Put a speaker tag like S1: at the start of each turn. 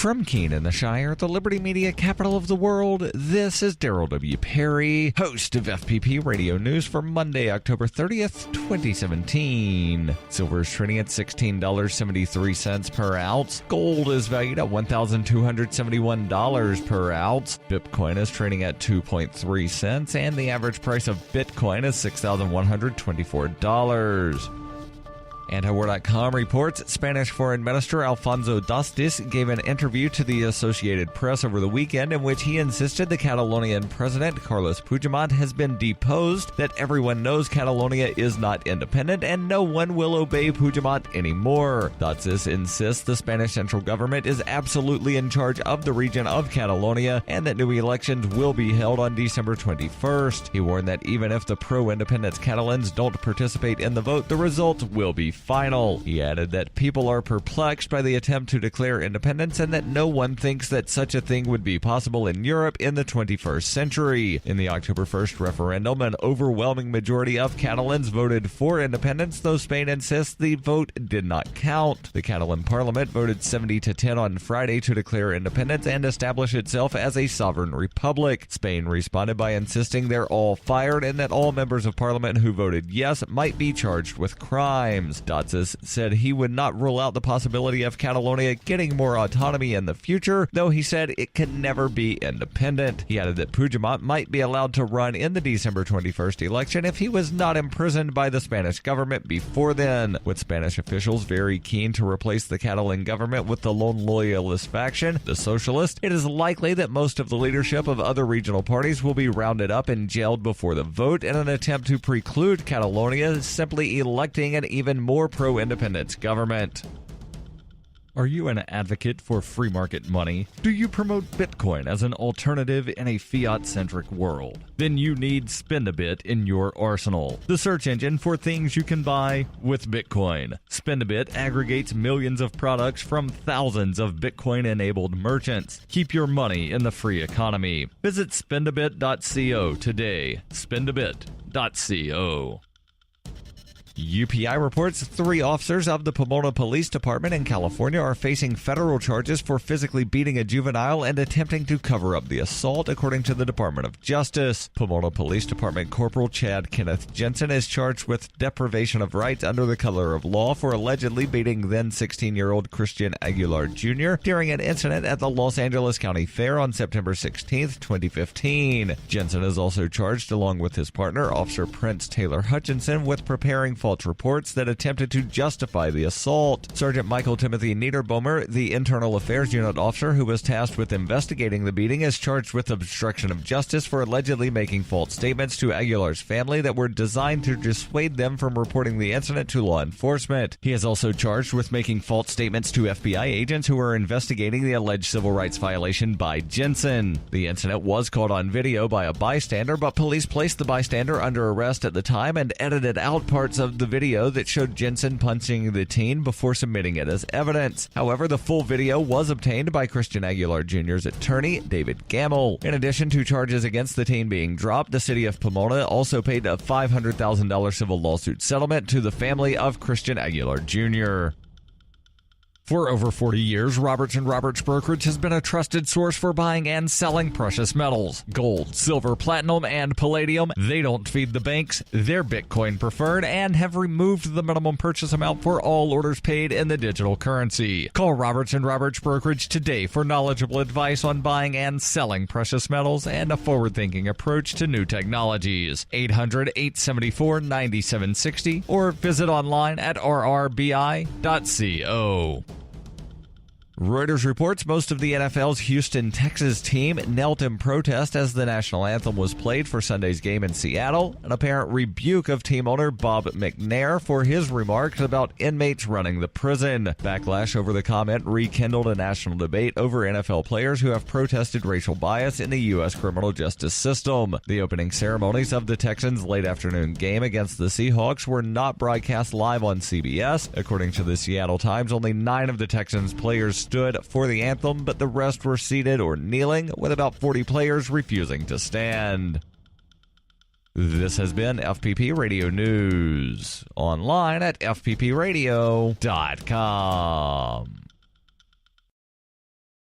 S1: From Keene in the Shire, the Liberty Media capital of the world, this is Daryl W. Perry, host of FPP Radio News for Monday, October 30th, 2017. Silver is trading at $16.73 per ounce. Gold is valued at $1,271 per ounce. Bitcoin is trading at 2.3 cents, and the average price of Bitcoin is $6,124. Antiwar.com reports Spanish Foreign Minister Alfonso Dastis gave an interview to the Associated Press over the weekend in which he insisted the Catalonian president, Carles Puigdemont, has been deposed, that everyone knows Catalonia is not independent, and no one will obey Puigdemont anymore. Dastis insists the Spanish central government is absolutely in charge of the region of Catalonia and that new elections will be held on December 21st. He warned that even if the pro-independence Catalans don't participate in the vote, the result will be final. He added that people are perplexed by the attempt to declare independence and that no one thinks that such a thing would be possible in Europe in the 21st century. In the October 1st referendum, an overwhelming majority of Catalans voted for independence, though Spain insists the vote did not count. The Catalan parliament voted 70-10 on Friday to declare independence and establish itself as a sovereign republic. Spain responded by insisting they're all fired and that all members of parliament who voted yes might be charged with crimes. Dastis said he would not rule out the possibility of Catalonia getting more autonomy in the future, though he said it can never be independent. He added that Puigdemont might be allowed to run in the December 21st election if he was not imprisoned by the Spanish government before then. With Spanish officials very keen to replace the Catalan government with the lone loyalist faction, the Socialist, it is likely that most of the leadership of other regional parties will be rounded up and jailed before the vote in an attempt to preclude Catalonia simply electing an even more pro-independence government. Are you an advocate for free market money? Do you promote Bitcoin as an alternative in a fiat-centric world? Then you need Spend-A-Bit in your arsenal, the search engine for things you can buy with Bitcoin. Spend-A-Bit aggregates millions of products from thousands of Bitcoin-enabled merchants. Keep your money in the free economy. Visit spendabit.co today. Spendabit.co. UPI reports 3 officers of the Pomona Police Department in California are facing federal charges for physically beating a juvenile and attempting to cover up the assault, according to the Department of Justice. Pomona Police Department Corporal Chad Kenneth Jensen is charged with deprivation of rights under the color of law for allegedly beating then 16-year-old Christian Aguilar Jr. during an incident at the Los Angeles County Fair on September 16, 2015. Jensen is also charged, along with his partner, Officer Prince Taylor Hutchinson, with preparing false reports that attempted to justify the assault. Sergeant Michael Timothy Niederbomer, the Internal Affairs Unit officer who was tasked with investigating the beating, is charged with obstruction of justice for allegedly making false statements to Aguilar's family that were designed to dissuade them from reporting the incident to law enforcement. He is also charged with making false statements to FBI agents who are investigating the alleged civil rights violation by Jensen. The incident was caught on video by a bystander, but police placed the bystander under arrest at the time and edited out parts of the video that showed Jensen punching the teen before submitting it as evidence. However, the full video was obtained by Christian Aguilar Jr.'s attorney, David Gamble. In addition to charges against the teen being dropped, the city of Pomona also paid a $500,000 civil lawsuit settlement to the family of Christian Aguilar Jr. For over 40 years, Roberts & Roberts Brokerage has been a trusted source for buying and selling precious metals. Gold, silver, platinum, and palladium. They don't feed the banks. They're Bitcoin preferred and have removed the minimum purchase amount for all orders paid in the digital currency. Call Roberts & Roberts Brokerage today for knowledgeable advice on buying and selling precious metals and a forward-thinking approach to new technologies. 800-874-9760 or visit online at rrbi.co. Reuters reports most of the NFL's Houston, Texas team knelt in protest as the national anthem was played for Sunday's game in Seattle, an apparent rebuke of team owner Bob McNair for his remarks about inmates running the prison. Backlash over the comment rekindled a national debate over NFL players who have protested racial bias in the U.S. criminal justice system. The opening ceremonies of the Texans' late afternoon game against the Seahawks were not broadcast live on CBS. According to the Seattle Times, only 9 of the Texans' players stood for the anthem, but the rest were seated or kneeling, with about 40 players refusing to stand. This has been FPP Radio News, online at fppradio.com.